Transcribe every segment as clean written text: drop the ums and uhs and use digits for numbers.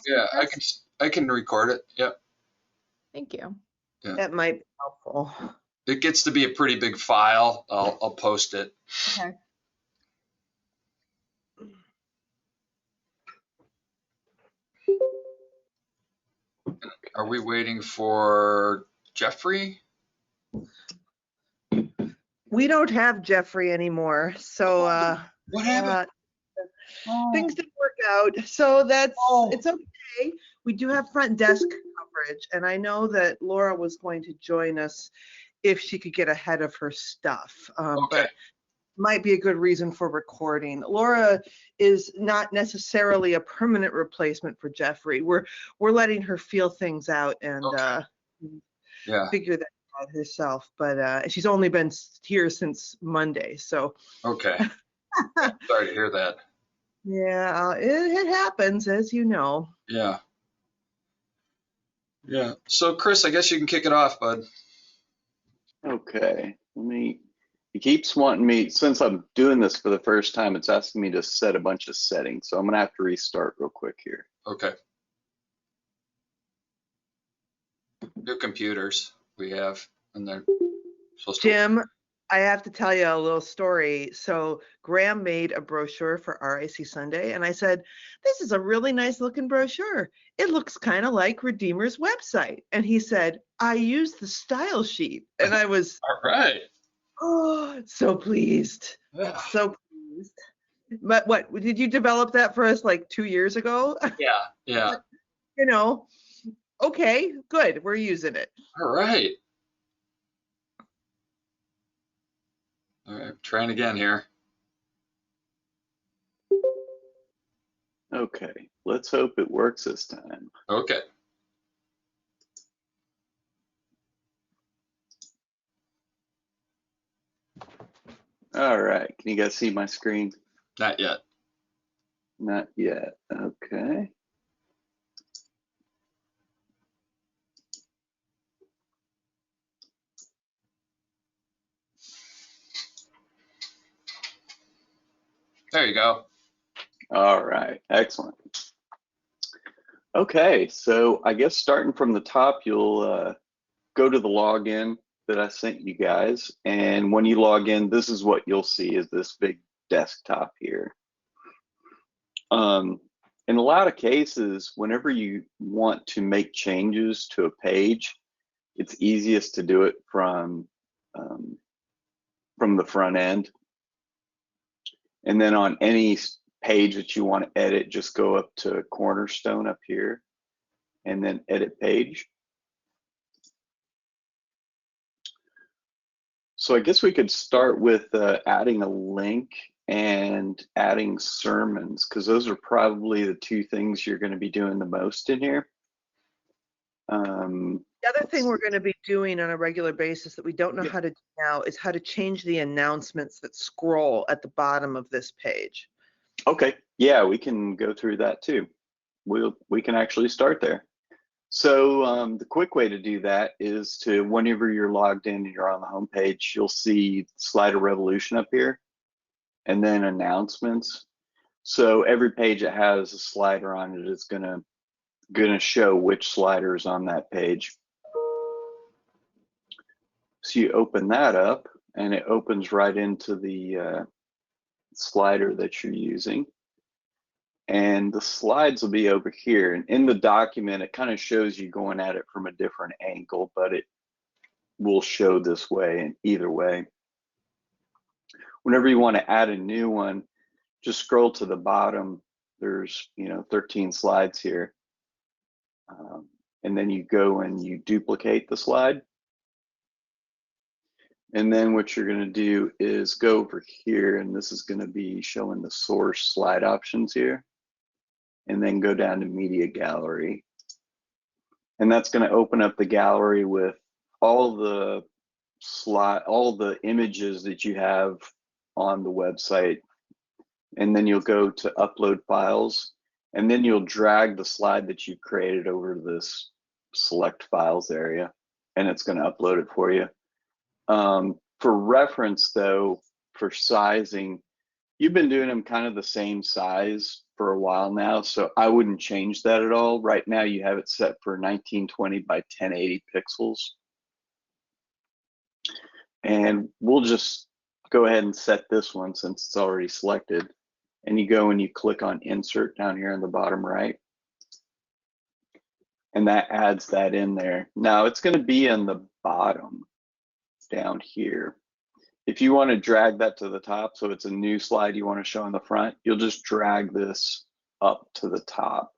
Yeah, Chris? I can record it. Yep. Thank you. Yeah. That might be helpful. It gets to be a pretty big file. I'll post it. Okay. Are we waiting for Jeffrey? We don't have Jeffrey anymore, so What happened? things didn't work out. So Oh. it's okay. We do have front desk coverage, and I know that Laura was going to join us if she could get ahead of her stuff. Okay. But might be a good reason for recording. Laura is not necessarily a permanent replacement for Jeffrey. We're letting her feel things out and Yeah. figure that out herself. But she's only been here since Monday, so. Okay. Sorry to hear that. Yeah, it happens, as you know. Yeah. Yeah. So Chris, I guess you can kick it off, bud. Okay. It keeps wanting me, since I'm doing this for the first time, it's asking me to set a bunch of settings. So I'm gonna have to restart real quick here. Okay. New computers we have, and they're supposed to. Jim, I have to tell you a little story. So Graham made a brochure for RIC Sunday, and I said, this is a really nice looking brochure. It looks kind of like Redeemer's website. And he said, I used the style sheet. And I was, All right. oh, so pleased. Yeah. So pleased. But what, did you develop that for us like 2 years ago? Yeah. Yeah. You know, okay, good. We're using it. All right. All right. Trying again here. Okay, let's hope it works this time. Okay. All right, can you guys see my screen? Not yet. Not yet, okay. There you go. All right, excellent. Okay, so I guess starting from the top, you'll go to the login that I sent you guys. And when you log in, this is what you'll see is this big desktop here. In a lot of cases, whenever you want to make changes to a page, it's easiest to do it from the front end. And then on any page that you want to edit, just go up to Cornerstone up here and then edit page. So I guess we could start with adding a link and adding sermons, because those are probably the two things you're going to be doing the most in here. The other thing we're going to be doing on a regular basis that we don't know how to do now is how to change the announcements that scroll at the bottom of this page. Okay, yeah, we can go through that too. We can actually start there. So the quick way to do that is to, whenever you're logged in and you're on the home page, you'll see Slider Revolution up here and then announcements. So every page that has a slider on it is gonna show which slider is on that page. So you open that up and it opens right into the slider that you're using. And the slides will be over here. And in the document, it kind of shows you going at it from a different angle, but it will show this way and either way. Whenever you want to add a new one, just scroll to the bottom. There's 13 slides here. And then you go and you duplicate the slide. And then what you're going to do is go over here, and this is going to be showing the source slide options here. And then go down to Media Gallery. And that's going to open up the gallery with all the images that you have on the website. And then you'll go to Upload Files, and then you'll drag the slide that you created over to this Select Files area, and it's going to upload it for you. For reference though, for sizing, You've been doing them kind of the same size for a while now, so I wouldn't change that at all. Right now you have it set for 1920 by 1080 pixels. And we'll just go ahead and set this one since it's already selected. And you go and you click on insert down here in the bottom right. And that adds that in there. Now it's going to be in the bottom down here. If you want to drag that to the top, so it's a new slide you want to show in the front, you'll just drag this up to the top.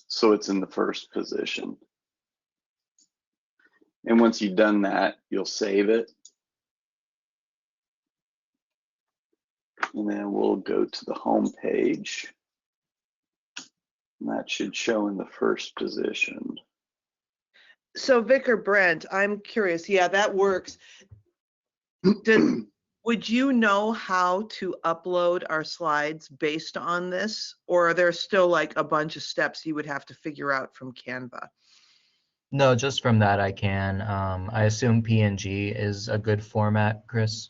So it's in the first position. And once you've done that, you'll save it. And then we'll go to the home page. And that should show in the first position. So Vic or Brent, I'm curious. Yeah, that works. Would you know how to upload our slides based on this? Or are there still like a bunch of steps you would have to figure out from Canva? No, just from that I can. I assume PNG is a good format, Chris?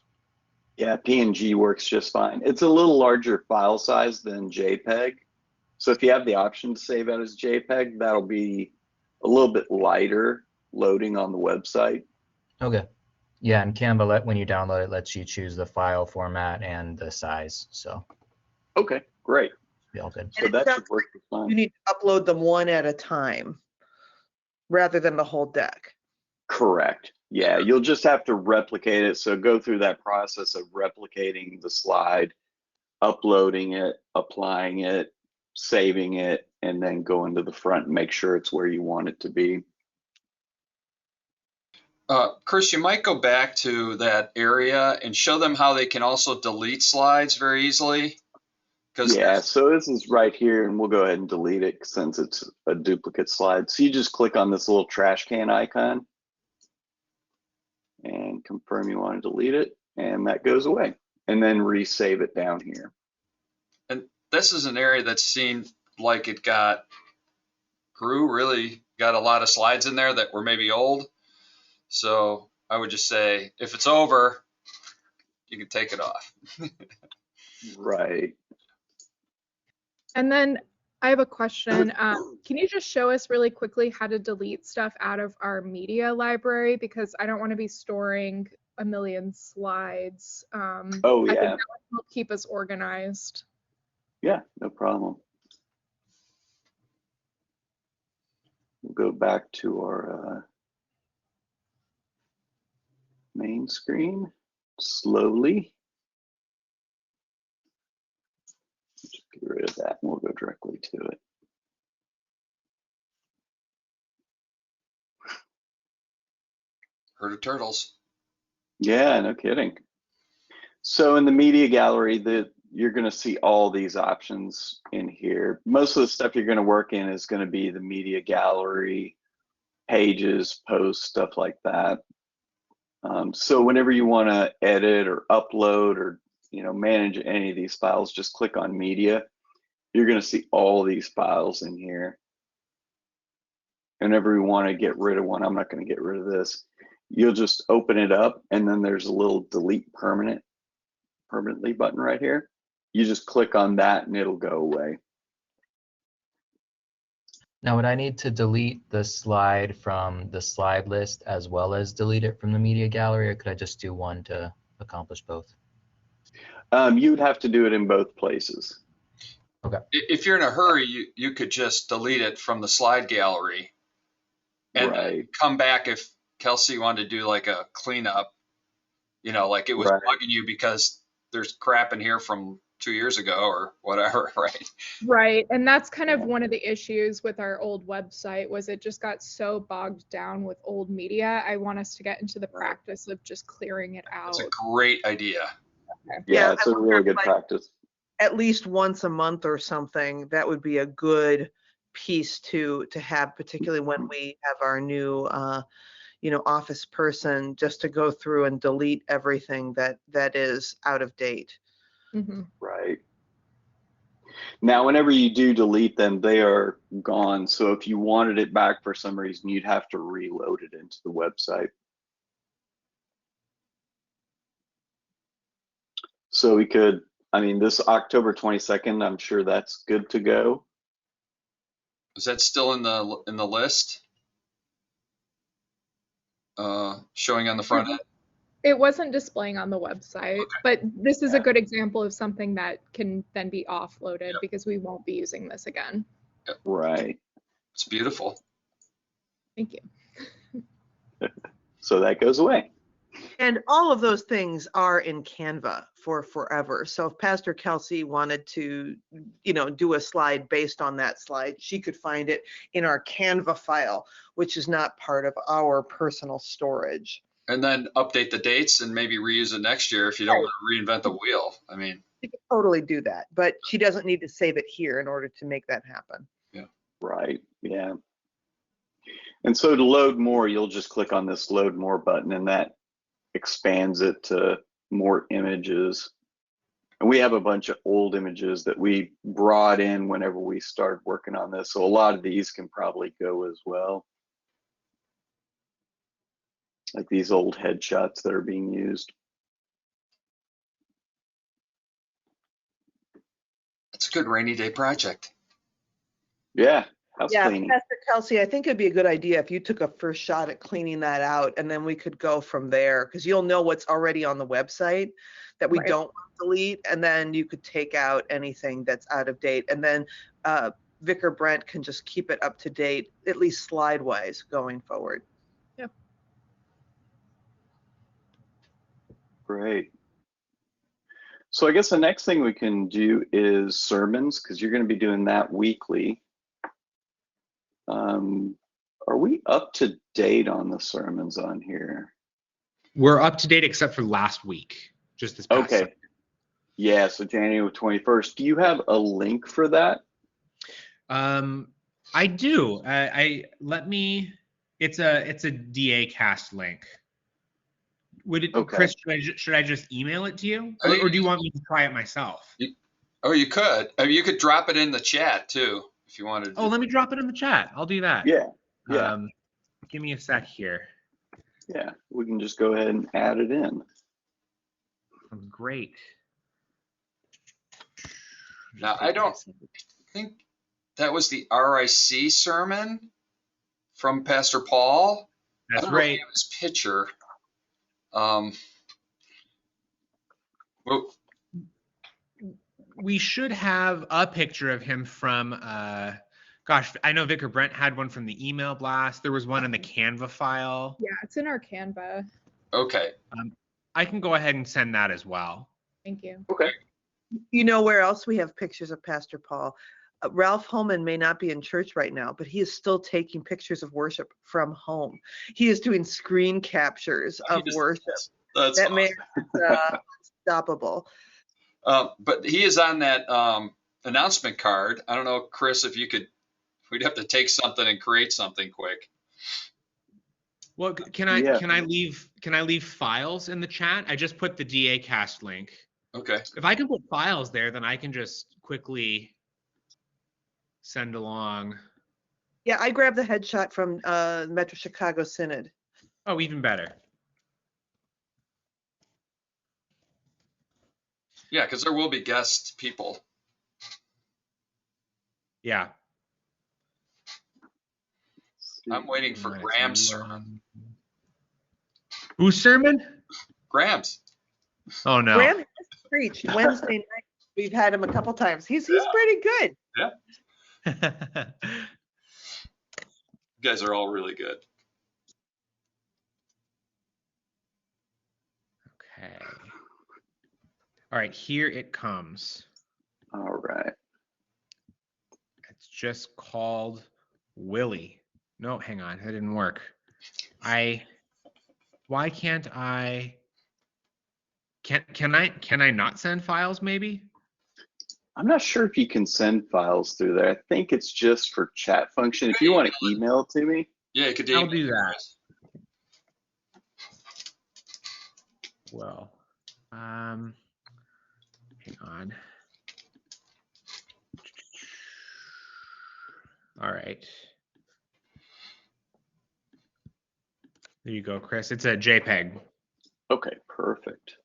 Yeah, PNG works just fine. It's a little larger file size than JPEG. So if you have the option to save it as JPEG, that'll be a little bit lighter loading on the website. Okay. Yeah, and Canva, when you download it, lets you choose the file format and the size. So Okay, great. be all good. So that should work just You fine. need to upload them one at a time rather than the whole deck. Correct. Yeah, you'll just have to replicate it. So go through that process of replicating the slide, uploading it, applying it, saving it, and then going to the front and make sure it's where you want it to be. Chris, you might go back to that area and show them how they can also delete slides very easily. Yeah, so this is right here, and we'll go ahead and delete it since it's a duplicate slide. So you just click on this little trash can icon and confirm you want to delete it, and that goes away. And then resave it down here. And this is an area that seemed like it really got a lot of slides in there that were maybe old. So I would just say, if it's over, you can take it off. Right. And then I have a question. Can you just show us really quickly how to delete stuff out of our media library? Because I don't want to be storing a million slides. Oh, I think yeah. that would help keep us organized. Yeah, no problem. We'll go back to our main screen slowly. Just get rid of that and we'll go directly to it. Herd of turtles. Yeah, no kidding. So in the media gallery, you're going to see all these options in here. Most of the stuff you're going to work in is going to be the media gallery, pages, posts, stuff like that. So whenever you want to edit or upload or manage any of these files, just click on media. You're going to see all these files in here. Whenever you want to get rid of one, I'm not going to get rid of this. You'll just open it up, and then there's a little delete permanently button right here. You just click on that and it'll go away. Now, would I need to delete the slide from the slide list as well as delete it from the media gallery, or could I just do one to accomplish both? You'd have to do it in both places. Okay. If you're in a hurry, you could just delete it from the slide gallery and Right. come back if Kelsey wanted to do like a cleanup, like it was Right. bugging you because there's crap in here from 2 years ago or whatever, right? Right. And that's kind of one of the issues with our old website was it just got so bogged down with old media. I want us to get into the practice of just clearing it out. It's a great idea. Okay. Yeah, it's I a wonder really if, good like, practice. at least once a month or something, that would be a good piece to have, particularly when we have our new office person, just to go through and delete everything that is out of date. Mm-hmm. Right. Now, whenever you do delete them, they are gone. So if you wanted it back for some reason, you'd have to reload it into the website. So we could, I mean, this October 22nd, I'm sure that's good to go. Is that still in the list? Showing on the front end? It wasn't displaying on the website, but this is a good example of something that can then be offloaded because we won't be using this again. Right. It's beautiful. Thank you. So that goes away. And all of those things are in Canva for forever. So if Pastor Kelsey wanted to, do a slide based on that slide, she could find it in our Canva file, which is not part of our personal storage. And then update the dates and maybe reuse it next year if you don't Right. want to reinvent the wheel. I mean, She could totally do that, but she doesn't need to save it here in order to make that happen. Right. Yeah. And so to load more, you'll just click on this load more button and that expands it to more images. And we have a bunch of old images that we brought in whenever we started working on this. So a lot of these can probably go as well. Like these old headshots that are being used. it's a good rainy day project. Yeah. House Yeah, cleaning. Pastor Kelsey, I think it'd be a good idea if you took a first shot at cleaning that out and then we could go from there because you'll know what's already on the website that we Right. don't want to delete, and then you could take out anything that's out of date. And then Vicar Brent can just keep it up to date, at least slide wise going forward. Great. So I guess the next thing we can do is sermons, because you're going to be doing that weekly. Are we up to date on the sermons on here? We're up to date except for last week, just this past Okay. Sunday. Yeah, so January 21st. Do you have a link for that? I do. It's a DA cast link. Would it, Okay. Chris? Should I just email it to you, or do you want me to try it myself? Oh, you could. I mean, you could drop it in the chat too if you wanted. Oh, let me drop it in the chat. I'll do that. Yeah. Yeah. Give me a sec here. Yeah. We can just go ahead and add it in. Great. Now, I don't think that was the RIC sermon from Pastor Paul. That's I don't know if right. he have his picture. Well, We should have a picture of him from, gosh, I know Vicar Brent had one from the email blast. There was one in the Canva file. Yeah, it's in our Canva. okay. I can go ahead and send that as well. Thank you. Okay. You know where else we have pictures of Pastor Paul? Ralph Holman may not be in church right now, but he is still taking pictures of worship from home. He is doing screen captures of worship. That's That awesome. man is unstoppable. But he is on that announcement card. I don't know, Chris, if you could, we'd have to take something and create something quick. Well, can I leave files in the chat? I just put the DA cast link. Okay. If I can put files there, then I can just quickly send along. Yeah, I grabbed the headshot from Metro Chicago Synod. Oh, even better. Yeah, because there will be guest people. Yeah. I'm waiting for Nice. Graham's sermon. Whose sermon? Graham's. Oh no. Graham has preached Wednesday night. We've had him a couple times. He's pretty good. You guys are all really good. Okay. All right, here it comes. All right. It's just called Willie. No, hang on, that didn't work. Why can't I? Can I not send files maybe? I'm not sure if you can send files through there. I think it's just for chat function. If you want to email it to me. Yeah, you could I'll email do it, that. Chris. Well, hang on. All right. There you go, Chris. It's a JPEG. Okay, perfect.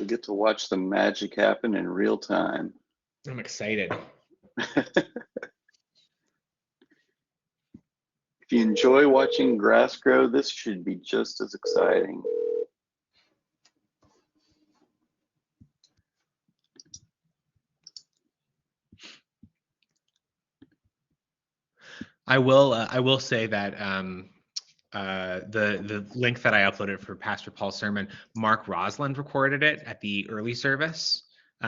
get to watch the magic happen in real time. I'm excited. If you enjoy watching grass grow, this should be just as exciting. I will say that the link that I uploaded for Pastor Paul's sermon, Mark Rosland recorded it at the early service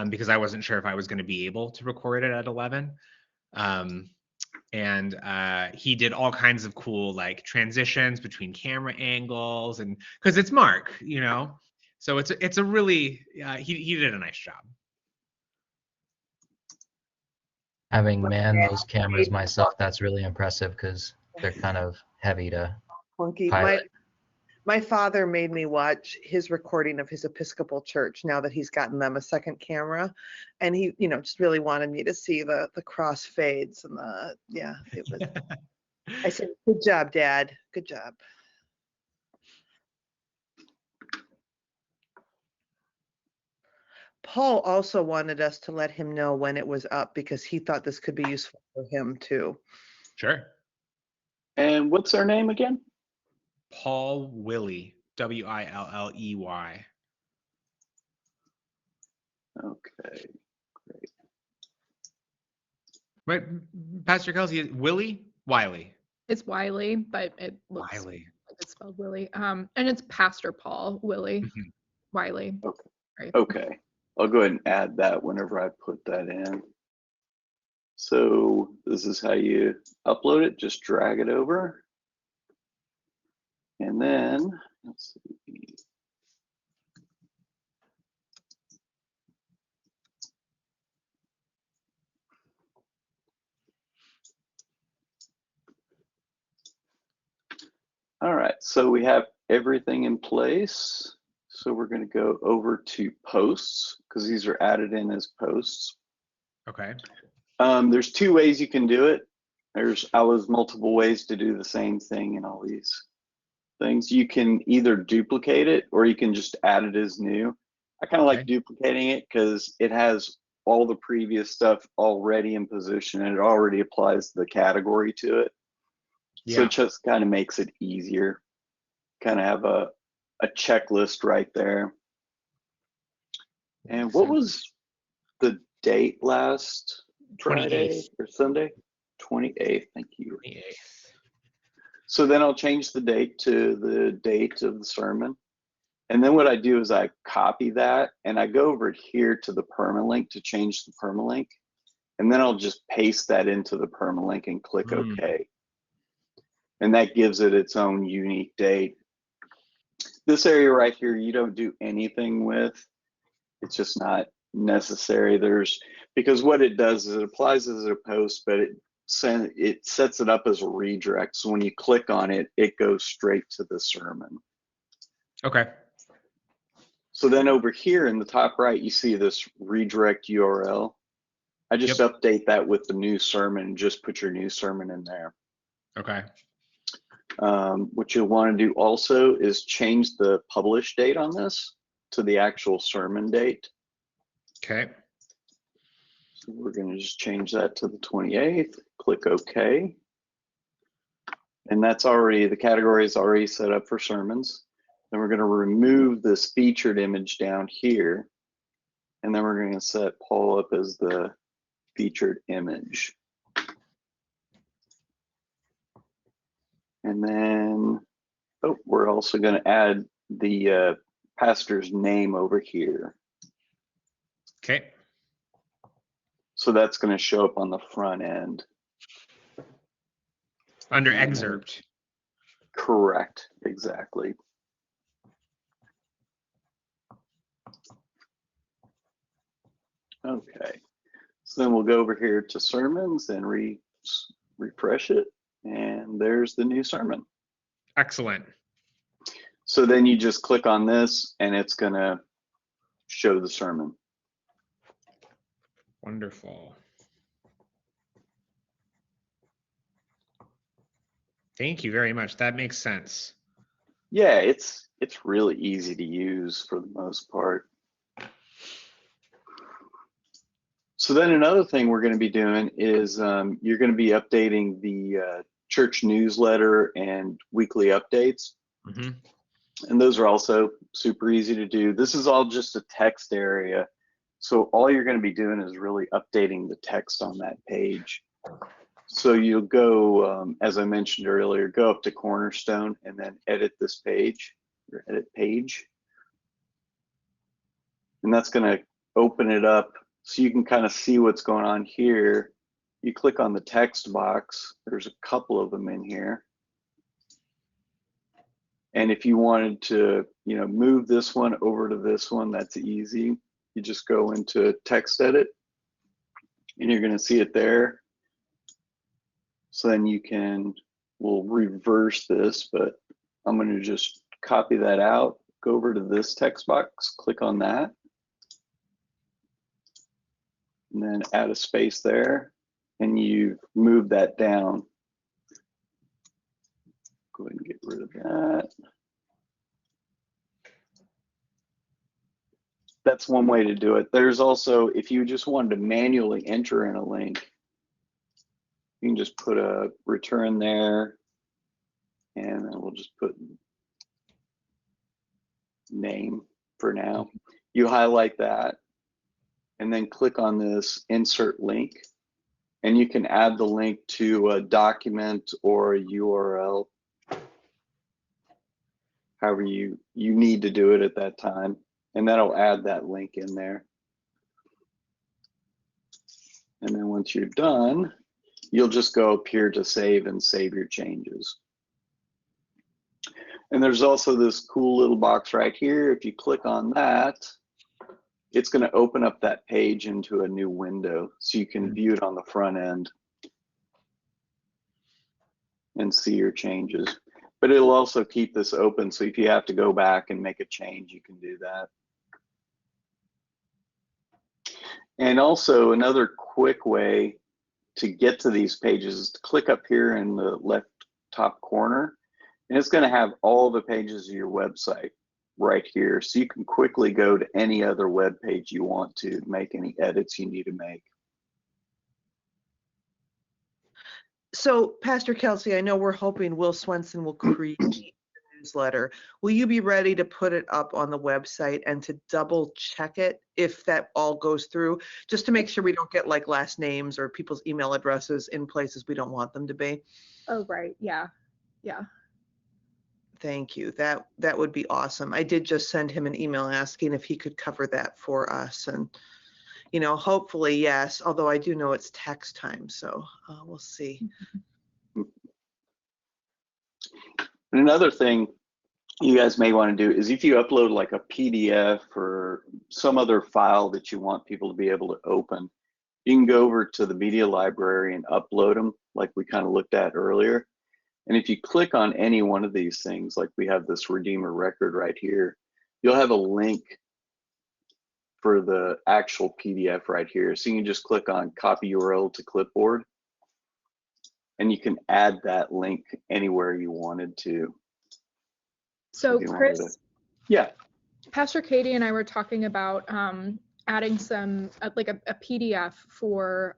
because I wasn't sure if I was going to be able to record it at 11. And he did all kinds of cool like transitions between camera angles, and because it's Mark, you know, so it's a really he did a nice job. Having manned those cameras myself, that's really impressive because they're kind of heavy to Clunky. pilot. My father made me watch his recording of his Episcopal church now that he's gotten them a second camera. And he, just really wanted me to see the cross fades and it was, I said, good job, Dad. Good job. Paul also wanted us to let him know when it was up because he thought this could be useful for him too. Sure. And what's their name again? Paul Willey, Willey. Okay, great. Right, Pastor Kelsey, Willie Wiley. It's Wiley, but it looks Wiley. like it's spelled Willie. And it's Pastor Paul Willie Mhm. Wiley. Okay. Right. Okay, I'll go ahead and add that whenever I put that in. So this is how you upload it. Just drag it over. And then, let's see. All right, so we have everything in place. So we're going to go over to posts because these are added in as posts. Okay. There's two ways you can do it. There's multiple ways to do the same thing in all these things. You can either duplicate it or you can just add it as new. I kind of like duplicating it because it has all the previous stuff already in position and it already applies the category to it. Yeah. So it just kind of makes it easier. Kind of have a checklist right there. And what was the date last Friday 28th. or Sunday? 28th, thank you. 28th. So then I'll change the date to the date of the sermon. And then what I do is I copy that and I go over here to the permalink to change the permalink. And then I'll just paste that into the permalink and click OK. And that gives it its own unique date. This area right here, you don't do anything with. It's just not necessary. Because what it does is it applies as a post, but it sets it up as a redirect. So when you click on it, it goes straight to the sermon. Okay. So then over here in the top right, you see this redirect URL. I just update that with the new sermon, just put your new sermon in there. Okay. What you'll want to do also is change the publish date on this to the actual sermon date. Okay. So we're going to just change that to the 28th, click OK. And that's already, the category is already set up for sermons. Then we're going to remove this featured image down here. And then we're going to set Paul up as the featured image. And then, we're also going to add the pastor's name over here. Okay. So that's going to show up on the front end. Under excerpt. Correct, exactly. Okay, so then we'll go over here to sermons and refresh it. And there's the new sermon. Excellent. So then you just click on this and it's going to show the sermon. Wonderful. Thank you very much. That makes sense. Yeah, it's really easy to use for the most part. So then another thing we're going to be doing is you're going to be updating the church newsletter and weekly updates. Mm-hmm. And those are also super easy to do. This is all just a text area. So all you're going to be doing is really updating the text on that page. So you'll go, as I mentioned earlier, go up to Cornerstone and then edit this page, or edit page. And that's going to open it up so you can kind of see what's going on here. You click on the text box. There's a couple of them in here. And if you wanted to, move this one over to this one, that's easy. You just go into text edit and you're going to see it there. So then we'll reverse this, but I'm going to just copy that out, go over to this text box, click on that, and then add a space there, and you move that down. Go ahead and get rid of that. That's one way to do it. There's also, if you just wanted to manually enter in a link, you can just put a return there, and then we'll just put name for now. You highlight that, and then click on this insert link, and you can add the link to a document or a URL, however you need to do it at that time, and that'll add that link in there. And then once you're done, you'll just go up here to save and save your changes. And there's also this cool little box right here. If you click on that, it's going to open up that page into a new window so you can view it on the front end and see your changes. But it'll also keep this open, so if you have to go back and make a change, you can do that. And also another quick way to get to these pages is to click up here in the left top corner, and it's going to have all the pages of your website right here, so you can quickly go to any other web page you want to make any edits you need to make. So, Pastor Kelsey, I know we're hoping Will Swenson will create the newsletter. Will you be ready to put it up on the website and to double check it if that all goes through, just to make sure we don't get like last names or people's email addresses in places we don't want them to be? Oh, right. Yeah. Yeah. Thank you. That would be awesome. I did just send him an email asking if he could cover that for us, and hopefully yes, although I do know it's tax time, so we'll see. And another thing you guys may want to do is if you upload like a PDF or some other file that you want people to be able to open, you can go over to the media library and upload them like we kind of looked at earlier. And if you click on any one of these things, like we have this Redeemer record right here, you'll have a link for the actual PDF right here. So you can just click on copy URL to clipboard, and you can add that link anywhere you wanted to. So Chris, yeah, Pastor Katie and I were talking about adding some like a PDF for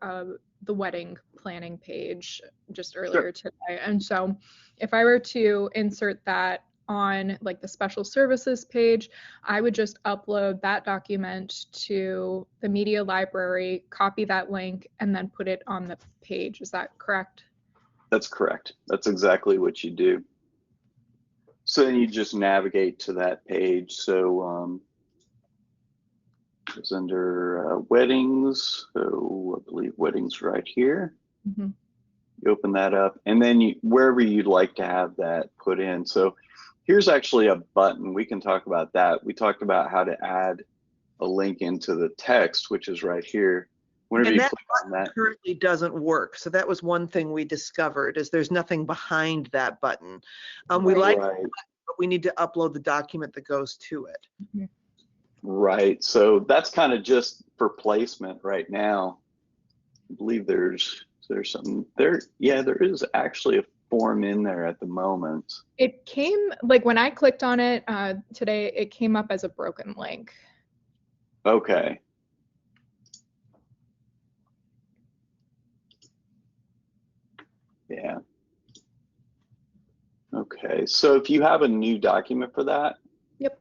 the wedding planning page just earlier today. And so if I were to insert that on like the special services page, I would just upload that document to the media library, copy that link, and then put it on the page. Is that correct? That's correct. That's exactly what you do. So then you just navigate to that page. So it's under weddings. So I believe weddings right here. Mm-hmm. You open that up, and then wherever you'd like to have that put in. So here's actually a button. We can talk about that. We talked about how to add a link into the text, which is right here. Whenever and you that click on that, currently doesn't work. So that was one thing we discovered, is there's nothing behind that button. We like it, but we need to upload the document that goes to it. Mm-hmm. Right. So that's kind of just for placement right now. I believe there's something there. Yeah, there is actually a form in there at the moment. It came, like when I clicked on it today, it came up as a broken link. Okay. Yeah. Okay, so if you have a new document for that, Yep.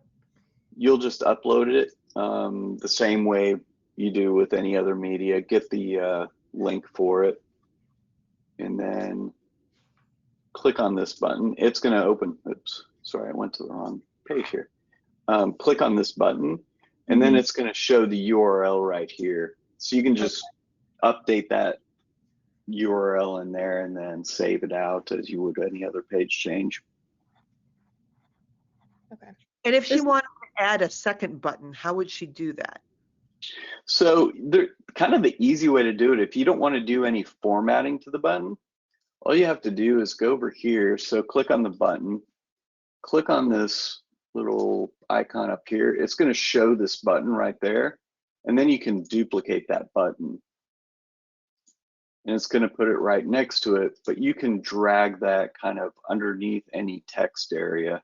you'll just upload it the same way you do with any other media. Get the link for it, and then click on this button. It's going to open. Oops, sorry, I went to the wrong page here. Click on this button, and then it's going to show the URL right here. So you can just update that URL in there and then save it out as you would any other page change. Okay. And if she This- wanted to add a second button, how would she do that? So kind of the easy way to do it, if you don't want to do any formatting to the button, all you have to do is go over here. So click on the button, click on this little icon up here. It's going to show this button right there. And then you can duplicate that button. And it's going to put it right next to it, but you can drag that kind of underneath any text area.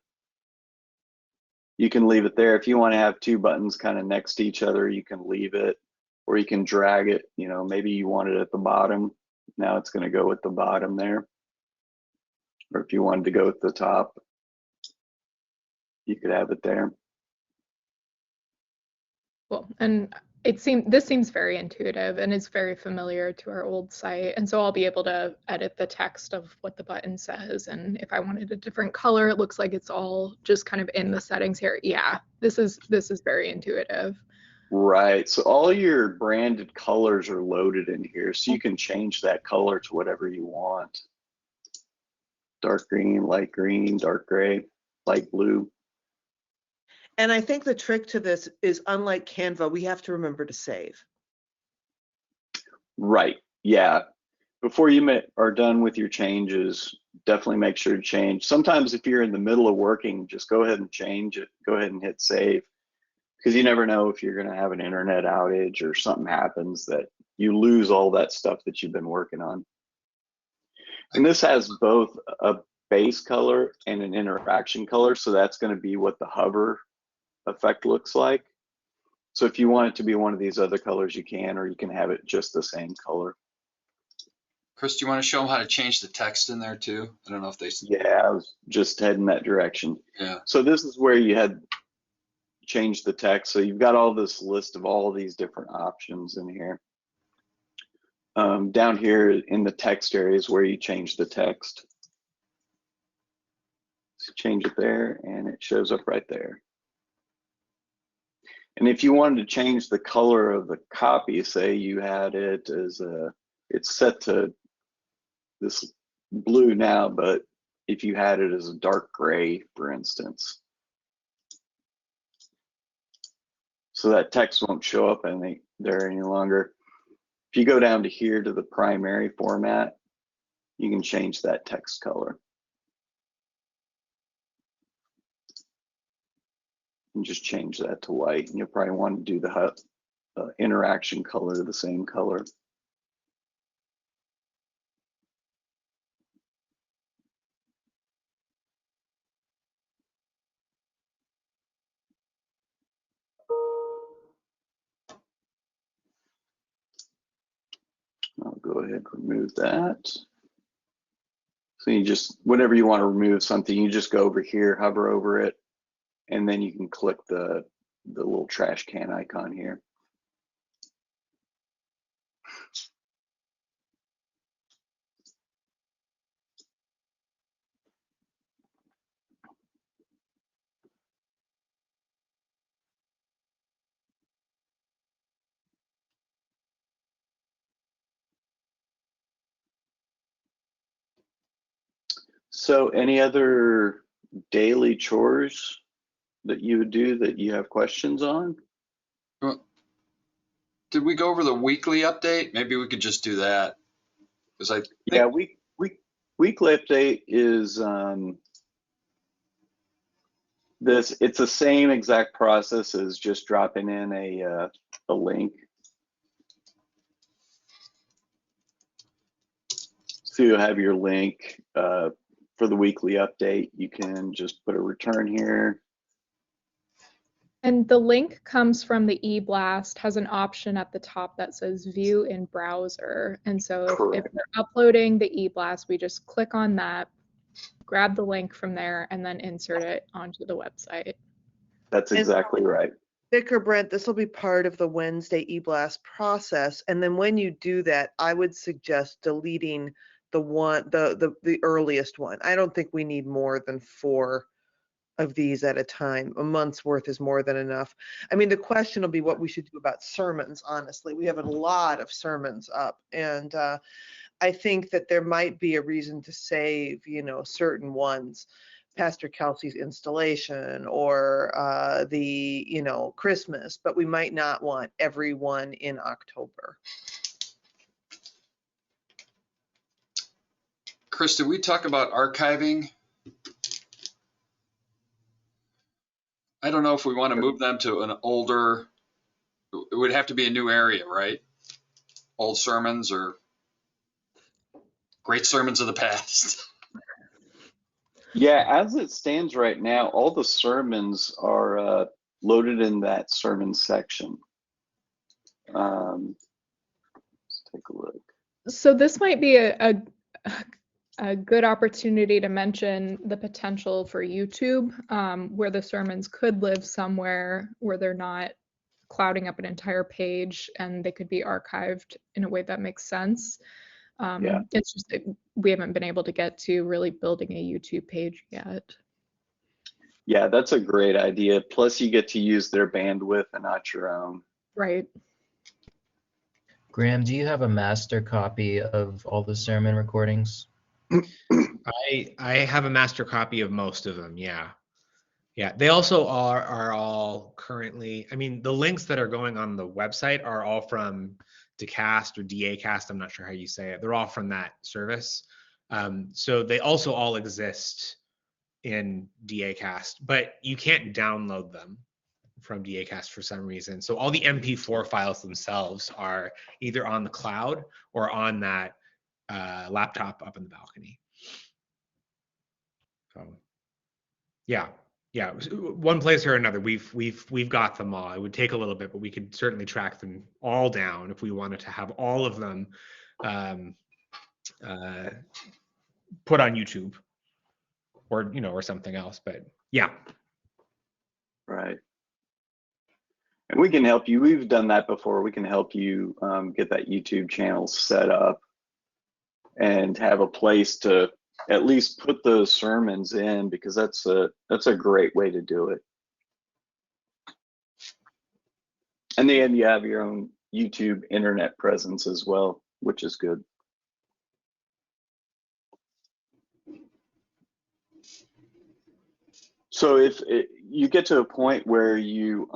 You can leave it there. If you want to have two buttons kind of next to each other, you can leave it, or you can drag it. You know, maybe you want it at the bottom. Now it's going to go at the bottom there. Or if you wanted to go at the top, you could have it there. Cool. And this seems very intuitive and it's very familiar to our old site. And so I'll be able to edit the text of what the button says. And if I wanted a different color, it looks like it's all just kind of in the settings here. Yeah, this is very intuitive. Right. So all your branded colors are loaded in here. So you can change that color to whatever you want. Dark green, light green, dark gray, light blue. And I think the trick to this is, unlike Canva, we have to remember to save. Right. Yeah. Before you are done with your changes, definitely make sure to change. Sometimes if you're in the middle of working, just go ahead and change it. Go ahead and hit save, because you never know if you're going to have an internet outage or something happens that you lose all that stuff that you've been working on. And this has both a base color and an interaction color. So that's going to be what the hover effect looks like. So if you want it to be one of these other colors, you can, or you can have it just the same color. Chris, do you want to show them how to change the text in there too? I don't know if they. Yeah, I was just heading that direction. Yeah. So this is where you had changed the text. So you've got all this list of all these different options in here. Down here in the text area is where you change the text. So change it there and it shows up right there. And if you wanted to change the color of the copy, say you had it as it's set to this blue now, but if you had it as a dark gray, for instance, so that text won't show up there any longer. If you go down to here to the primary format, you can change that text color. And just change that to white, and you'll probably want to do the interaction color the same color. I'll go ahead and remove that. So you just, whenever you want to remove something, you just go over here, hover over it, and then you can click the little trash can icon here. So any other daily chores that you would do that you have questions on? Did we go over the weekly update? Maybe we could just do that. Because I think, Yeah, weekly update is it's the same exact process as just dropping in a link. So you'll have your link for the weekly update. You can just put a return here. And the link comes from the eBlast, has an option at the top that says view in browser. And so if Correct. we're uploading the eBlast, we just click on that, grab the link from there, and then insert it onto the website. That's And- exactly right. Vic or Brent, this will be part of the Wednesday eBlast process. And then when you do that, I would suggest deleting the earliest one. I don't think we need more than 4 of these at a time. A month's worth is more than enough. I mean, the question will be what we should do about sermons, honestly. We have a lot of sermons up, and I think that there might be a reason to save, certain ones. Pastor Kelsey's installation or the Christmas, but we might not want everyone in October. Chris, did we talk about archiving? I don't know if we want to move them to an older, it would have to be a new area, right? Old sermons or great sermons of the past. Yeah, as it stands right now, all the sermons are loaded in that sermon section. Let's take a look. So this might be a good opportunity to mention the potential for YouTube, where the sermons could live somewhere where they're not clouding up an entire page, and they could be archived in a way that makes sense. Yeah. It's just that we haven't been able to get to really building a YouTube page yet. Yeah, that's a great idea. Plus, you get to use their bandwidth and not your own. Right. Graham, do you have a master copy of all the sermon recordings? I have a master copy of most of them. Yeah. Yeah. They also are all currently, I mean, the links that are going on the website are all from Dacast or Dacast. I'm not sure how you say it. They're all from that service. So they also all exist in Dacast, but you can't download them from Dacast for some reason. So all the MP4 files themselves are either on the cloud or on that laptop up in the balcony. So yeah, one place or another, we've got them all. It would take a little bit, but we could certainly track them all down if we wanted to have all of them put on YouTube or something else. But yeah. Right. And we can help you. We've done that before. We can help you get that YouTube channel set up and have a place to at least put those sermons in, because that's a great way to do it. And then you have your own YouTube internet presence as well, which is good. So if you get to a point where you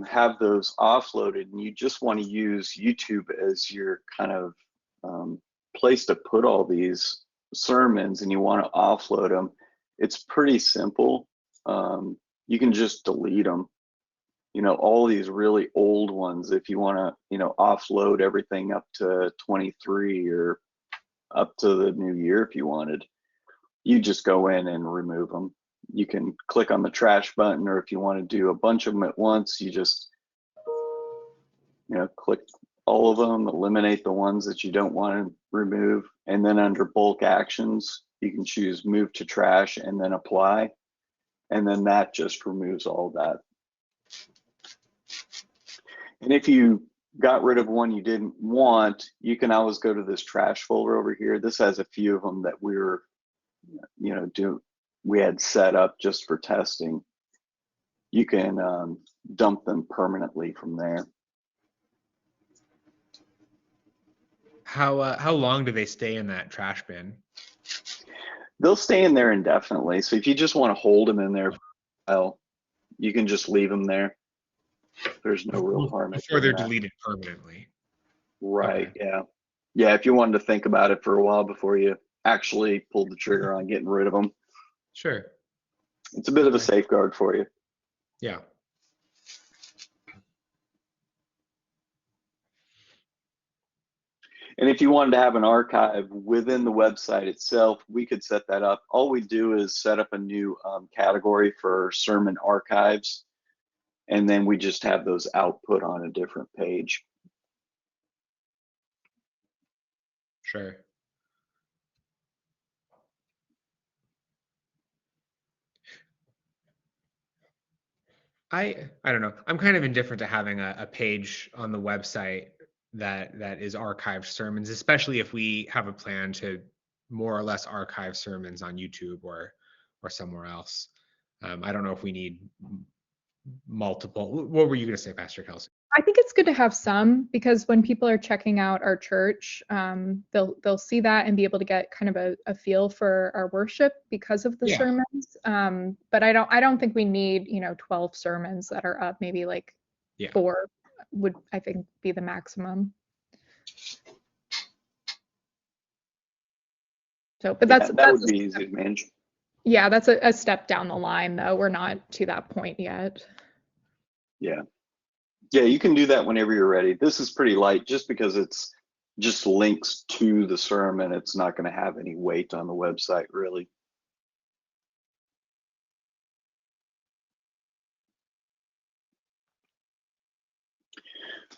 have those offloaded and you just want to use YouTube as your kind of place to put all these sermons and you want to offload them, it's pretty simple. You can just delete them. All these really old ones, if you want to, offload everything up to 23 or up to the new year if you wanted, you just go in and remove them. You can click on the trash button, or if you want to do a bunch of them at once, you just, click all of them, eliminate the ones that you don't want to remove. And then under bulk actions, you can choose move to trash and then apply. And then that just removes all that. And if you got rid of one you didn't want, you can always go to this trash folder over here. This has a few of them that we had set up just for testing. You can dump them permanently from there. How long do they stay in that trash bin? They'll stay in there indefinitely. So if you just want to hold them in there for a while, you can just leave them there. There's no real harm. Before they're deleted permanently. Right. Okay. Yeah. Yeah. If you wanted to think about it for a while before you actually pulled the trigger on getting rid of them. Sure. It's a bit of a safeguard for you. Yeah. And if you wanted to have an archive within the website itself, we could set that up. All we do is set up a new category for sermon archives. and then we just have those output on a different page. Sure. I don't know. I'm kind of indifferent to having a page on the website that is archived sermons, especially if we have a plan to more or less archive sermons on YouTube or somewhere else. I don't know if we need multiple. What were you going to say, Pastor Kelsey? I think it's good to have some, because when people are checking out our church, they'll see that and be able to get kind of a feel for our worship because of the Yeah. sermons. But I don't think we need 12 sermons that are up. Maybe like Yeah. 4 would, I think, be the maximum. So, but That would be easy to manage. Yeah, that's a step down the line, though. We're not to that point yet. Yeah. Yeah, you can do that whenever you're ready. This is pretty light just because it's just links to the sermon. It's not going to have any weight on the website, really.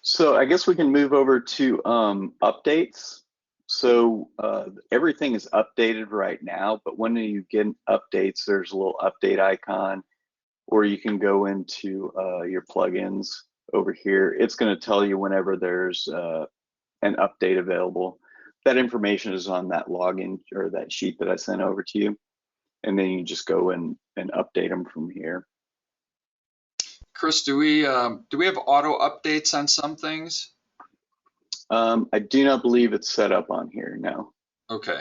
So I guess we can move over to updates. So everything is updated right now, but when you get updates, there's a little update icon, or you can go into your plugins over here. It's going to tell you whenever there's an update available. That information is on that login or that sheet that I sent over to you. And then you just go and update them from here. Chris, do we have auto updates on some things? I do not believe it's set up on here, no. Okay.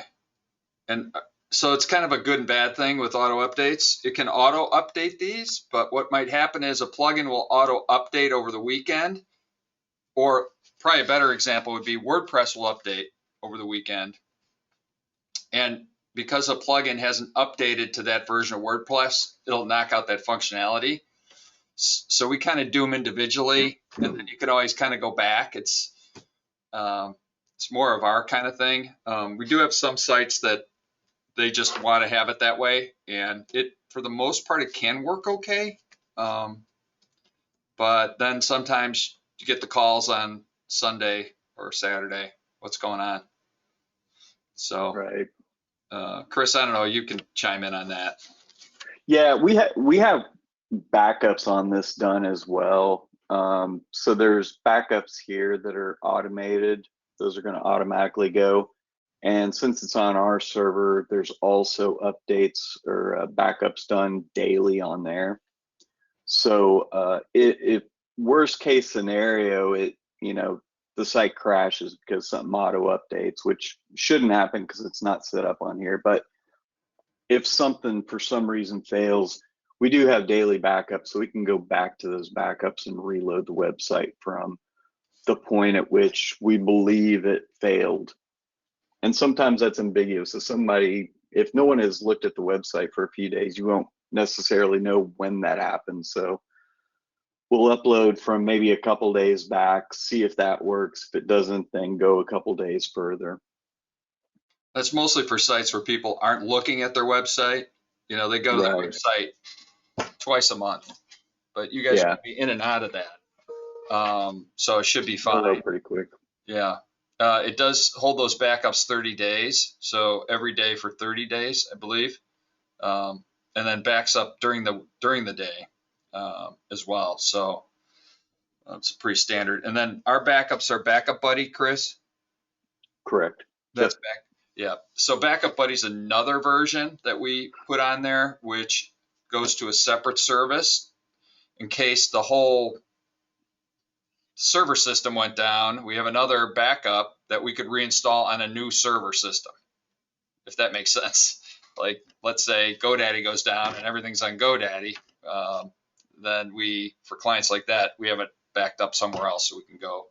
And so it's kind of a good and bad thing with auto updates. It can auto update these, but what might happen is a plugin will auto update over the weekend, or probably a better example would be WordPress will update over the weekend. And because a plugin hasn't updated to that version of WordPress, it'll knock out that functionality. So we kind of do them individually, and then you can always kind of go back. It's more of our kind of thing. We do have some sites that they just want to have it that way, and it, for the most part, it can work okay. But then sometimes you get the calls on Sunday or Saturday, what's going on? So, right. Chris, I don't know, you can chime in on that. Yeah, we have backups on this done as well. So there's backups here that are automated. Those are going to automatically go. And since it's on our server, there's also updates or backups done daily on there. So if worst case scenario, the site crashes because something auto updates, which shouldn't happen because it's not set up on here. But if something for some reason fails, we do have daily backups, so we can go back to those backups and reload the website from the point at which we believe it failed. And sometimes that's ambiguous. So if no one has looked at the website for a few days, you won't necessarily know when that happened. So we'll upload from maybe a couple days back, see if that works. If it doesn't, then go a couple days further. That's mostly for sites where people aren't looking at their website. They go to their website twice a month, but you guys can be in and out of that. So it should be fine. Pretty quick. Yeah. It does hold those backups 30 days. So every day for 30 days, I believe. And then backs up during the day as well. So it's pretty standard. And then our backups are Backup Buddy, Chris? Correct. That's back. Yeah. So Backup Buddy is another version that we put on there, which goes to a separate service in case the whole server system went down. We have another backup that we could reinstall on a new server system, if that makes sense. Like, let's say GoDaddy goes down and everything's on GoDaddy. Then for clients like that, we have it backed up somewhere else so we can go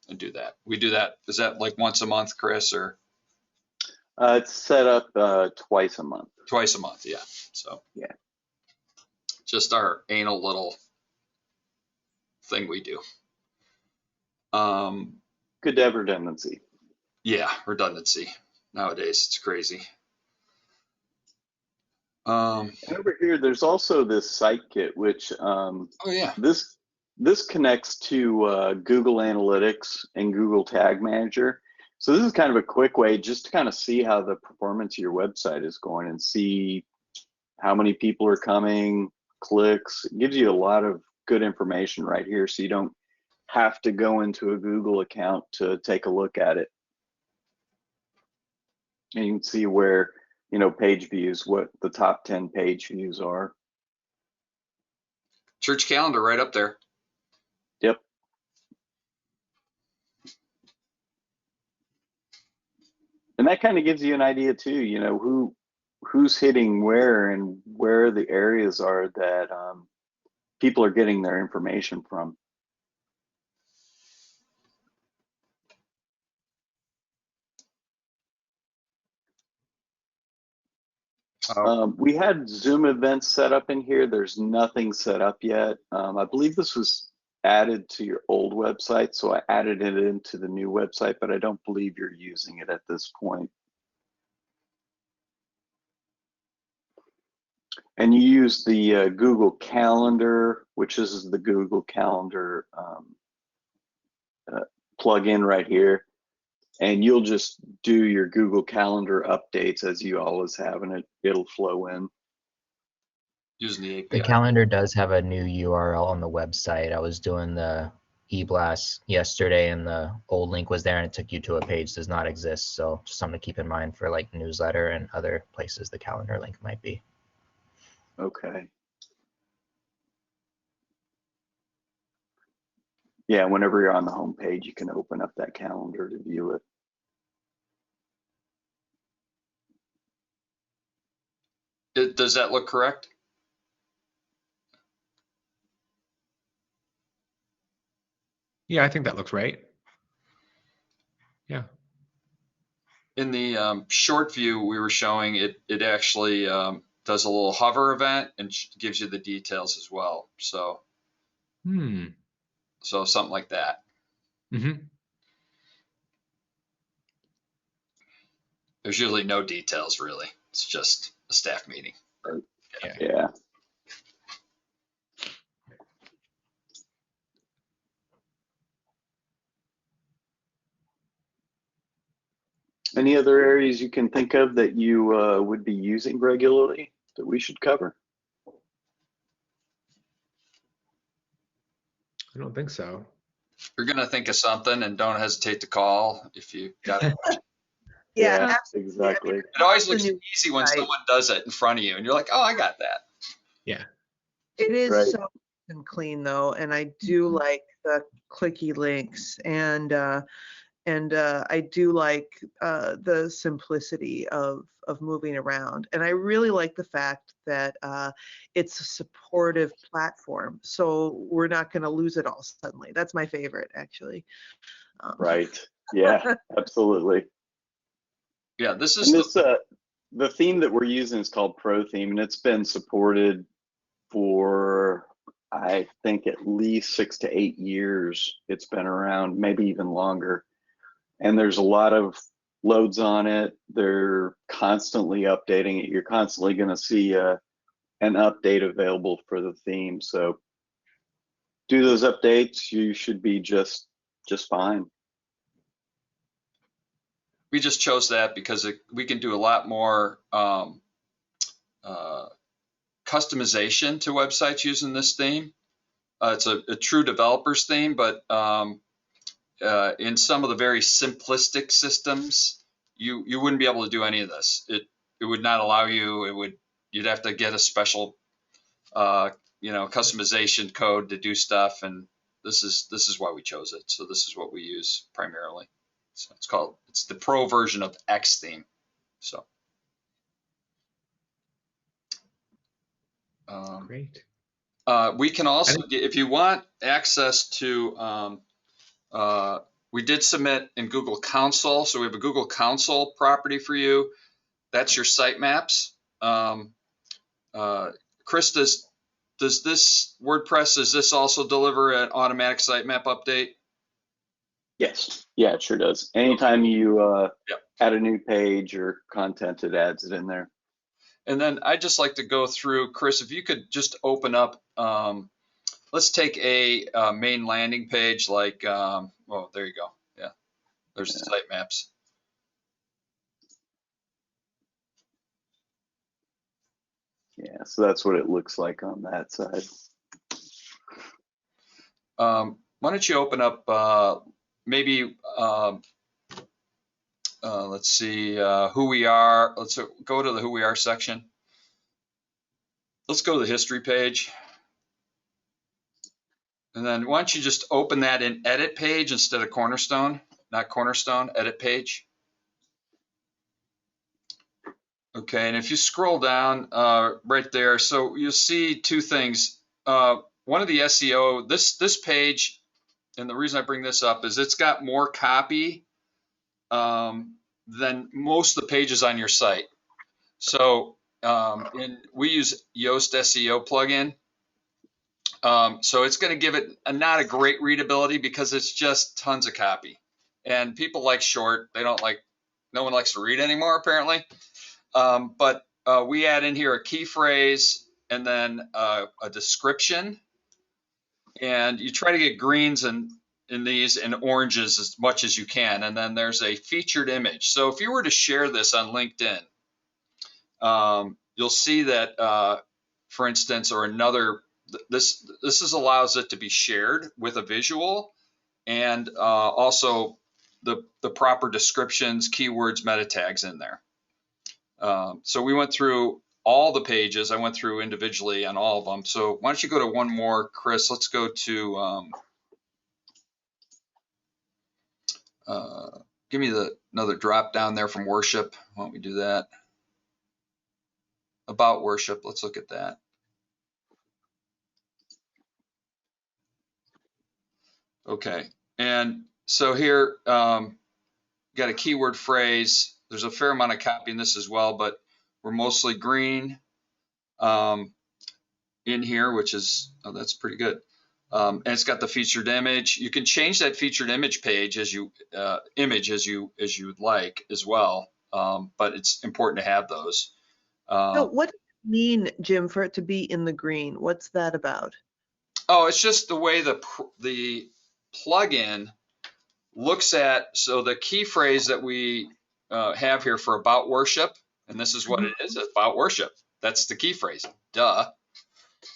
and do that. We do that. Is that like once a month, Chris, or? It's set up twice a month. Twice a month, yeah. So yeah, just our anal little thing we do. Good to have redundancy. Yeah, redundancy. Nowadays, it's crazy. Um, And over here, there's also this site kit, which oh yeah. this connects to Google Analytics and Google Tag Manager. So this is kind of a quick way just to kind of see how the performance of your website is going and see how many people are coming, clicks. It gives you a lot of good information right here, so you don't have to go into a Google account to take a look at it. And you can see where, page views, what the top 10 page views are. Church calendar right up there. Yep. And that kind of gives you an idea too, who's hitting where and where the areas are that people are getting their information from. We had Zoom events set up in here. There's nothing set up yet. I believe this was added to your old website, so I added it into the new website, but I don't believe you're using it at this point. And you use the Google Calendar, which is the Google Calendar plugin right here. And you'll just do your Google Calendar updates as you always have, and it'll flow in. Using the API. The calendar does have a new URL on the website. I was doing the eBlast yesterday and the old link was there and it took you to a page that does not exist. So just something to keep in mind for like newsletter and other places the calendar link might be. Okay. Yeah, whenever you're on the home page, you can open up that calendar to view it. Does that look correct? Yeah, I think that looks right. Yeah. In the short view we were showing, it actually does a little hover event and gives you the details as well. So, so something like that. Mm-hmm. There's usually no details really. It's just a staff meeting. Yeah. Any other areas you can think of that you would be using regularly that we should cover? I don't think so. You're going to think of something and don't hesitate to call if you got it. Yeah, exactly. It always looks easy when someone does it in front of you and you're like, oh, I got that. Yeah. It is Right. so and clean though, and I do like the clicky links, and I do like the simplicity of moving around, and I really like the fact that it's a supportive platform, so we're not going to lose it all suddenly. That's my favorite, actually. Right. Yeah. Absolutely. Yeah. This is the theme that we're using is called Pro Theme, and it's been supported for, I think, at least 6 to 8 years. It's been around, maybe even longer. And there's a lot of loads on it. They're constantly updating it. You're constantly going to see an update available for the theme. So do those updates. You should be just fine. we just chose that because we can do a lot more customization to websites using this theme. It's a true developer's theme, but in some of the very simplistic systems, you wouldn't be able to do any of this. It would not allow you. You'd have to get a special customization code to do stuff, and this is why we chose it. So this is what we use primarily. So it's the pro version of X theme. So Great. we can also, if you want access to, we did submit in Google Council. So we have a Google Council property for you. That's your sitemaps. Chris, does this WordPress, does this also deliver an automatic sitemap update? Yes. Yeah, it sure does. Anytime you add a new page or content, it adds it in there. And then I'd just like to go through, Chris, if you could just open up, let's take a main landing page like, oh, there you go. Yeah, there's the site maps. Yeah, so that's what it looks like on that side. Why don't you open up maybe, let's see, who we are. Let's go to the who we are section. Let's go to the history page. And then why don't you just open that in edit page instead of Cornerstone, not Cornerstone, edit page. Okay, and if you scroll down right there, so you'll see two things. One of the SEO, this page, and the reason I bring this up is it's got more copy than most of the pages on your site. So we use Yoast SEO plugin. So it's going to give it not a great readability because it's just tons of copy. And people like short. They don't like, no one likes to read anymore apparently. But we add in here a key phrase and then a description. And you try to get greens in these and oranges as much as you can. And then there's a featured image. So if you were to share this on LinkedIn, you'll see that, for instance, or another, this allows it to be shared with a visual and also the proper descriptions, keywords, meta tags in there. So we went through all the pages. I went through individually on all of them. So why don't you go to one more, Chris? Let's go to, give me another drop down there from worship. Why don't we do that? About worship, let's look at that. Okay, and so here, got a keyword phrase. There's a fair amount of copy in this as well, but we're mostly green in here, which is, oh, that's pretty good. And it's got the featured image. You can change that featured image page as you would like as well, but it's important to have those. So what does it mean, Jim, for it to be in the green? What's that about? Oh, it's just the way the plugin looks at, so the key phrase that we have here for about worship, and this is what it is, about worship. That's the key phrase, duh.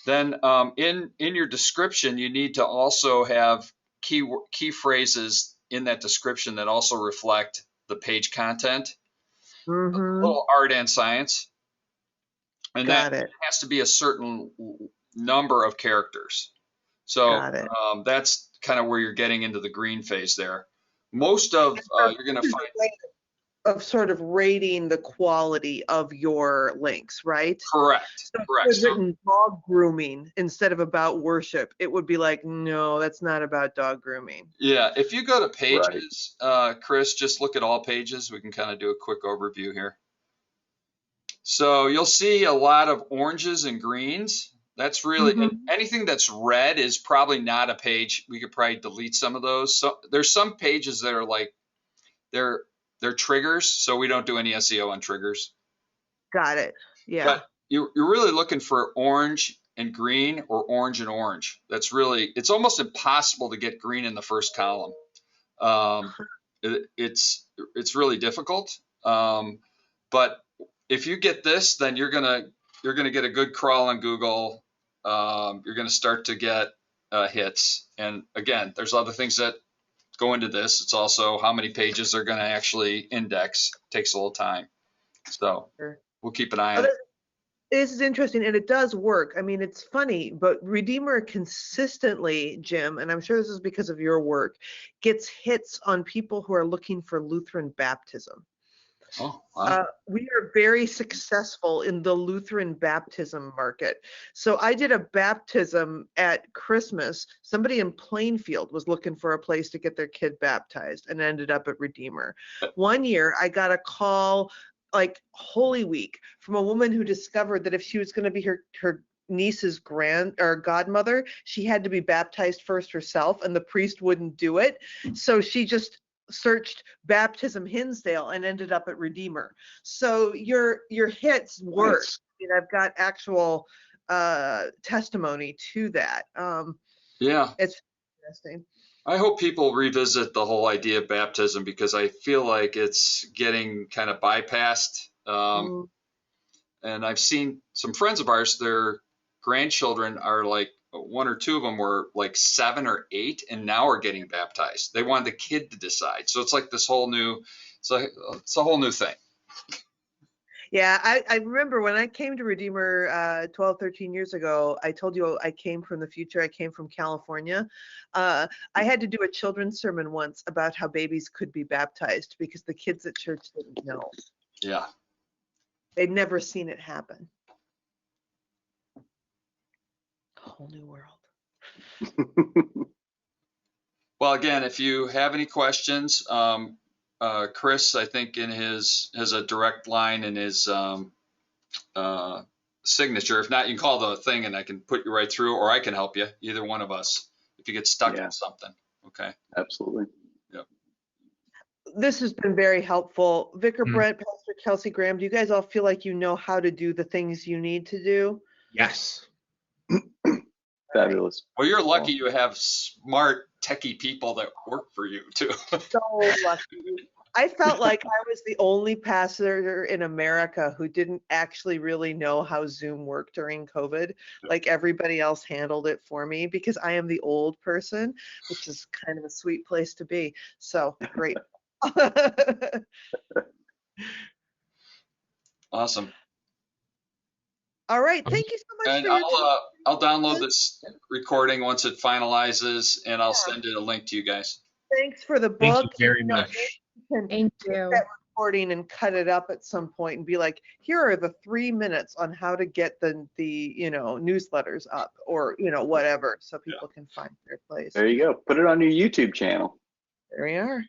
Then in your description, you need to also have key phrases in that description that also reflect the page content. A little art and science. And that has to be a certain number of characters. So that's kind of where you're getting into the green phase there. Most of you're going to find of sort of rating the quality of your links, right? Correct. So correct. If it was written dog grooming instead of about worship, it would be like, no, that's not about dog grooming. Yeah, if you go to pages, Chris, just look at all pages. We can kind of do a quick overview here. So you'll see a lot of oranges and greens. That's really, and anything that's red is probably not a page. We could probably delete some of those. So there's some pages that are like, they're triggers, so we don't do any SEO on triggers. Got it. Yeah. But you're really looking for orange and green or orange and orange. That's really, it's almost impossible to get green in the first column. It's really difficult. But if you get this, then you're gonna get a good crawl on Google. You're gonna start to get hits. And again, there's other things that go into this. It's also how many pages they're going to actually index. It takes a little time. So we'll keep an eye on it. This is interesting, and it does work. I mean, it's funny, but Redeemer consistently, Jim, and I'm sure this is because of your work, gets hits on people who are looking for Lutheran baptism. Oh, wow. We are very successful in the Lutheran baptism market. So I did a baptism at Christmas. Somebody in Plainfield was looking for a place to get their kid baptized and ended up at Redeemer. One year I got a call like Holy Week from a woman who discovered that if she was going to be her niece's godmother, she had to be baptized first herself, and the priest wouldn't do it. So she just searched baptism Hinsdale and ended up at Redeemer. So your hits work. Nice. I mean, I've got actual testimony to that. Yeah. It's interesting. I hope people revisit the whole idea of baptism because I feel like it's getting kind of bypassed. Mm. And I've seen some friends of ours, their grandchildren are like, one or two of them were like 7 or 8 and now are getting baptized. They wanted the kid to decide. So it's like this whole new, it's a whole new thing. Yeah, I remember when I came to Redeemer 12, 13 years ago, I told you I came from the future. I came from California. I had to do a children's sermon once about how babies could be baptized because the kids at church didn't know. Yeah. They'd never seen it happen. A whole new world. Well, again, if you have any questions, Chris, I think has a direct line in his signature. If not, you can call the thing and I can put you right through, or I can help you, either one of us, if you get stuck Yeah. in something. Okay. Absolutely. This has been very helpful. Vicar Mm. Brent, Pastor Kelsey Graham, do you guys all feel like you know how to do the things you need to do? Yes. Fabulous. Well, you're lucky you have smart techie people that work for you too. So lucky. I felt like I was the only pastor in America who didn't actually really know how Zoom worked during COVID. Like everybody else handled it for me because I am the old person, which is kind of a sweet place to be. So great. Awesome. All right. Thank you so much And for your time. I'll download this recording once it finalizes and I'll send it a link to you guys. Thanks for the Thank book. you very You know, much. you can Thank take you. that recording and cut it up at some point and be like, here are the 3 minutes on how to get the newsletters up, or whatever, so people can find their place. There you go. Put it on your YouTube channel. There we are.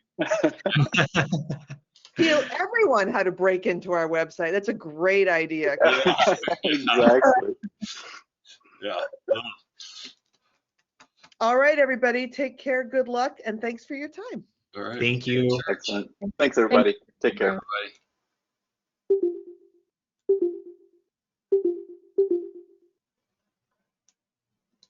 Everyone how to break into our website. That's a great idea. Exactly. Yeah. All right, everybody, take care, good luck, and thanks for your time. All right. Thank you. Excellent. Thanks, everybody. Take care. Everybody.